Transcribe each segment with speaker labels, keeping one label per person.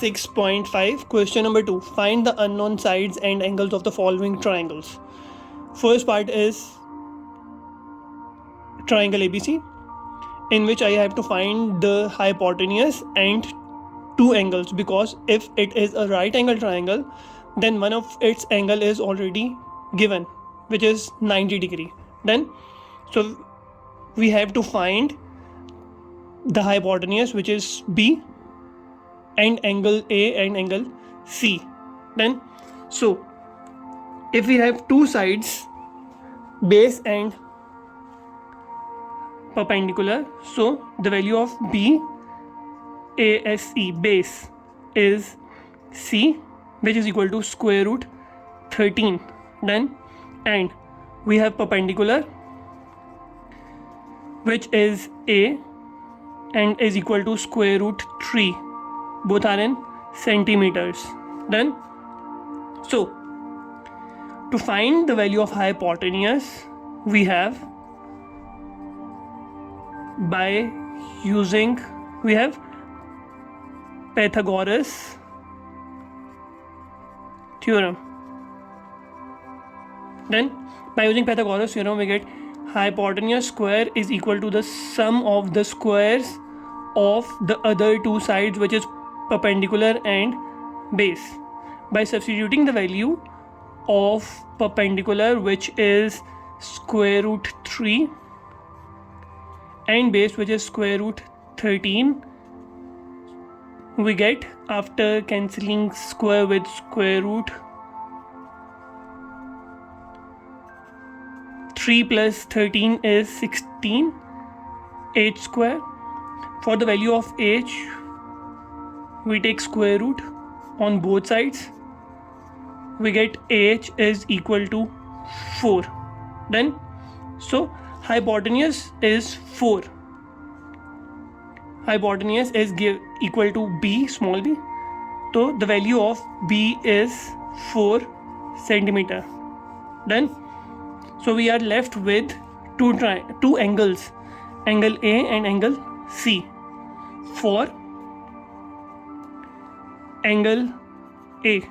Speaker 1: 6.5. Question number 2. Find the unknown sides and angles of the following triangles. First part is triangle ABC, in which I have to find the hypotenuse and two angles, because if it is a right angle triangle, then one of its angle is already given, which is 90 degree. Then so we have to find the hypotenuse, which is B, and angle A and angle C. Then so if we have two sides, base and perpendicular, so the value of BASE, base, is C, which is equal to square root 13. Then and we have perpendicular, which is A and is equal to square root 3. Both are in centimeters. Then so to find the value of hypotenuse, we have Pythagoras theorem. Then by using Pythagoras theorem, we get hypotenuse square is equal to the sum of the squares of the other two sides, which is perpendicular and base. By substituting the value of perpendicular, which is square root 3, and base, which is square root 13, we get, after cancelling square with square root, 3 plus 13 is 16, h square. For the value of h, we take square root on both sides. We get h is equal to 4. Then so hypotenuse is 4. Hypotenuse is equal to b, small b. So the value of b is 4 centimeter. Then so we are left with two angles, angle A and angle C. For angle A,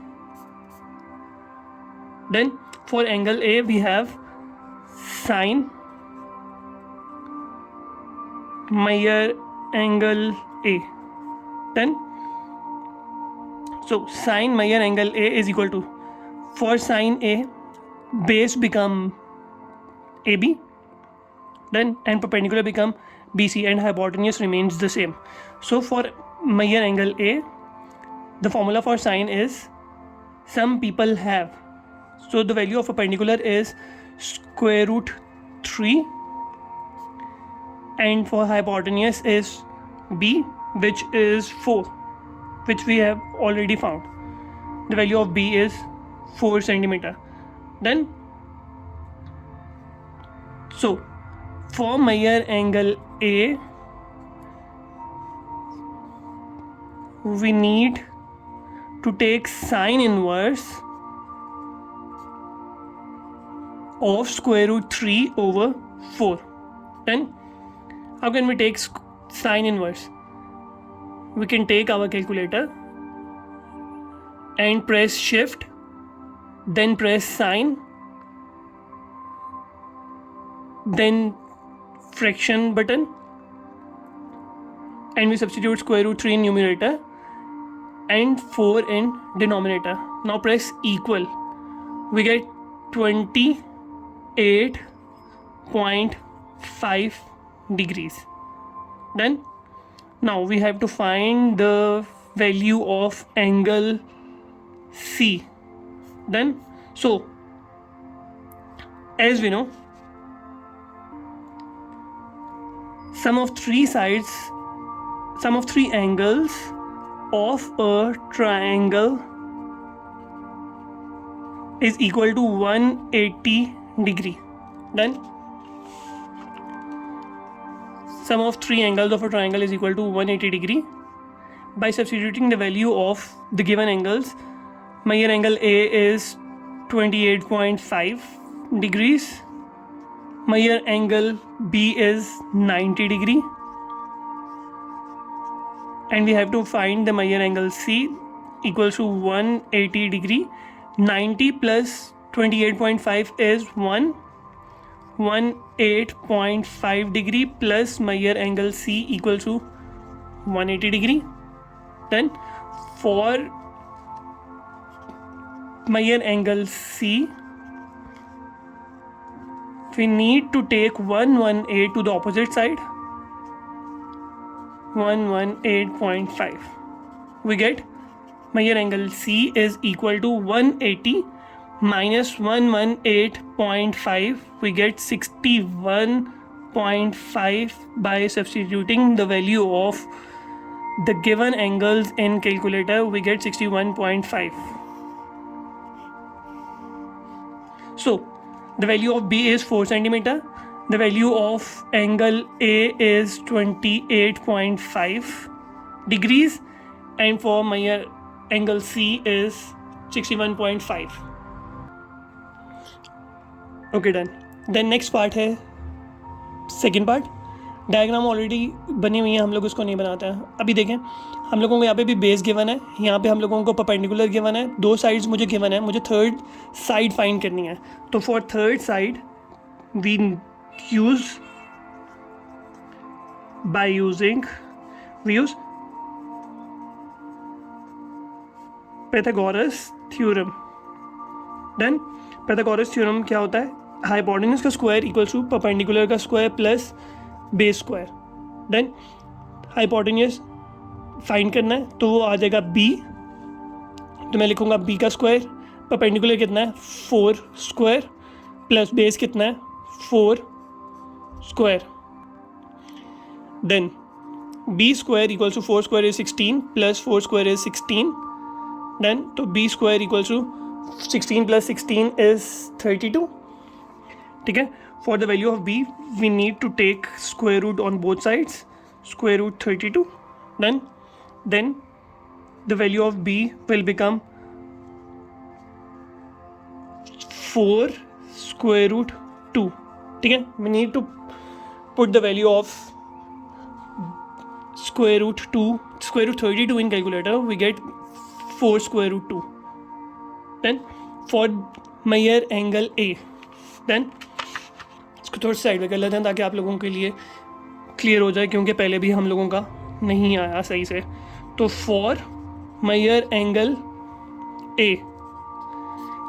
Speaker 1: then for angle A we have sine Mayer angle A. Then so sine Mayer angle A is equal to, for sine A, base become AB, then and perpendicular become BC, and hypotenuse remains the same. So for Mayer angle A, the formula for sine is, some people have, so the value of perpendicular is square root 3, and for hypotenuse is B, which is 4, which we have already found. The value of B is 4 centimeter. Then so for Mayer angle A, we need to take sine inverse of square root 3 over 4. Then how can we take sine inverse? We can take our calculator and press shift, then press sine, then fraction button, and we substitute square root 3 in numerator and 4 in denominator. Now press equal. We get 28.5 degrees. Then now we have to find the value of angle C. Then so as we know, sum of three angles of a triangle is equal to 180 degree. Then sum of three angles of a triangle is equal to 180 degree. By substituting the value of the given angles, Mayer angle A is 28.5 degrees, Mayer angle B is 90 degree, and we have to find the Mayer angle C. equals to 180 degree. 90 plus 28.5 is 118.5 degree plus Meyer angle C equal to 180 degree. Then for Meyer angle C, we need to take 118 to the opposite side, 118.5. We get Meyer angle C is equal to 180 minus 118.5. We get 61.5 by substituting the value of the given angles in calculator. We get 61.5. So the value of B is 4 centimeter. The value of angle A is 28.5 degrees, and for Meyer angle C is 61.5. Okay, done. Then next part है second part. Diagram already बनी हुई है, हम लोग उसको नहीं बनाते हैं. अभी देखें, हम लोगों को यहाँ पे भी बेस गिवन है, यहाँ पे हम लोगों को परपेंडिकुलर गिवन है, दो साइड्स मुझे गिवन है, मुझे थर्ड साइड फाइंड करनी है. तो for third side we use Pythagoras theorem. Then Pythagoras theorem क्या होता है? हाइपोटेन्यूज का स्क्वायर इक्वल्स टू परपेंडिकुलर का square plus base square. Then hypotenuse find करना है, तो वो आ जाएगा b. तो मैं लिखूँगा b का स्क्वायर, परपेंडिकुलर कितना है 4 स्क्वायर, प्लस बेस कितना है 4 square. Then b square equals to 4 square is 16 plus 4 square is 16. Then तो b square equals to 16 plus 16 is 32. ठीक है. For the value of b, we need to take square root on both sides, square root 32. Then the value of b will become 4 square root 2. ठीक है. We need to put the value of square root 32 in calculator. We get 4 square root 2. Then for Meyer angle A, then इसको थोड़ा side में कर लेते हैं ताकि आप लोगों के लिए क्लियर हो जाए, क्योंकि पहले भी हम लोगों का नहीं आया सही से. तो फॉर Meyer एंगल ए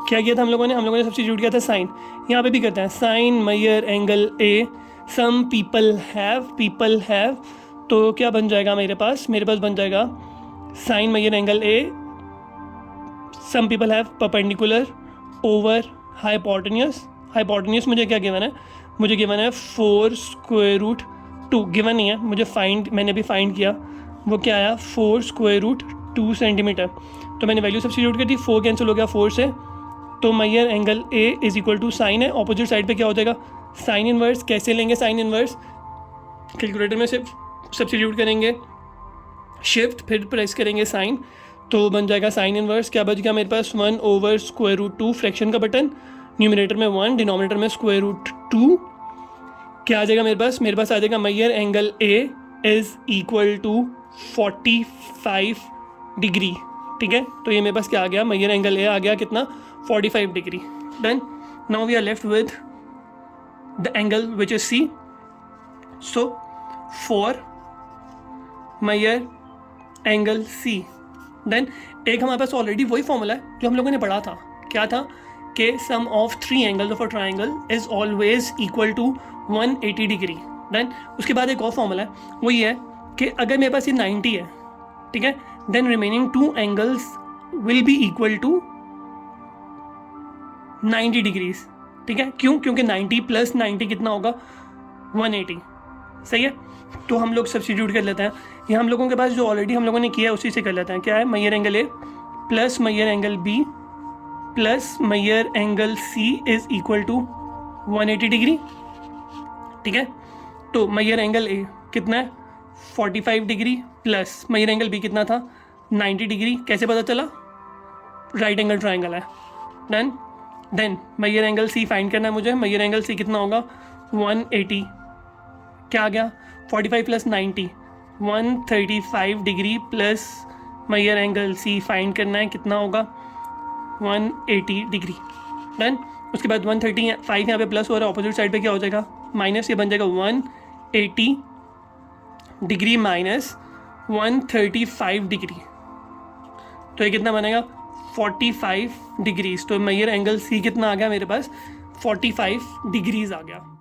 Speaker 1: क्या किया था हम लोगों ने सब्स्टिट्यूट किया था साइन. यहाँ पे भी करते हैं sine Meyer angle A. Some people have तो क्या बन जाएगा मेरे पास बन जाएगा sine Meyer angle A. Some people have perpendicular over hypotenuse मुझे क्या गिवन है? मुझे गिवन है 4 स्क्वायर रूट 2. गिवन नहीं है, मैंने भी फाइंड किया. वो क्या आया? 4 स्क्वायर रूट 2 सेंटीमीटर. तो मैंने वैल्यू सब्स्टिट्यूट कर दी, 4 कैंसिल हो गया 4 से. तो Meyer angle A is equal to sine है, ऑपोजिट साइड पे क्या हो जाएगा? Sine inverse. कैसे लेंगे साइन इनवर्स? कैलकुलेटर में सिर्फ सब्स्टिट्यूट करेंगे, शिफ्ट फिर प्रेस करेंगे साइन, तो बन जाएगा साइन इनवर्स. क्या बच गया मेरे पास? 1 ओवर स्क्वायर रूट 2, फ्रैक्शन का बटन, न्यूमिनेटर में 1, डिनोमिनेटर में स्क्वायर रूट 2. क्या आ जाएगा मेरे पास आ जाएगा Meyer angle A is equal to 45 degree. ठीक है. तो ये मेरे पास क्या आ गया? Meyer एंगल ए आ गया कितना? 45 degree. Then now we are left with the angle which is C. So for Meyer angle C, then एक हमारे पास ऑलरेडी वही फॉर्मूला है जो हम लोगों ने पढ़ा था. क्या था? कि sum of 3 angles of a triangle is always equal to 180 degree. Then उसके बाद एक और फॉर्मूला है, वो ये है कि अगर मेरे पास ये 90 है, ठीक है, then remaining 2 angles will be equal to 90 degrees. ठीक है. क्यों? क्योंकि 90 प्लस 90 कितना होगा? 180. सही है. तो हम लोग सब्स्टिट्यूट कर लेते हैं. ये हम लोगों के पास जो ऑलरेडी हम लोगों ने किया है उसी से कर लेते हैं. क्या है? Meyer angle A plus Meyer angle B plus Meyer angle C is equal to 180 degree. ठीक है. तो Meyer एंगल ए कितना है? 45 degree plus Meyer angle B कितना था? 90 डिग्री. कैसे पता चला? राइट एंगल ट्राइंगल है. Then Meyer angle C find करना है मुझे. Meyer एंगल सी कितना होगा? 180. क्या आ गया? 45 प्लस 90, 135 degree plus major angle C find करना है, कितना होगा 180 डिग्री। डन। उसके बाद 135 यहाँ पे प्लस हो रहा है, ऑपोजिट साइड पे क्या हो जाएगा माइनस, ये बन जाएगा 180 डिग्री माइनस 135 डिग्री, तो ये कितना बनेगा 45 डिग्रीज। तो मेजर एंगल सी कितना आ गया मेरे पास 45 डिग्रीज आ गया।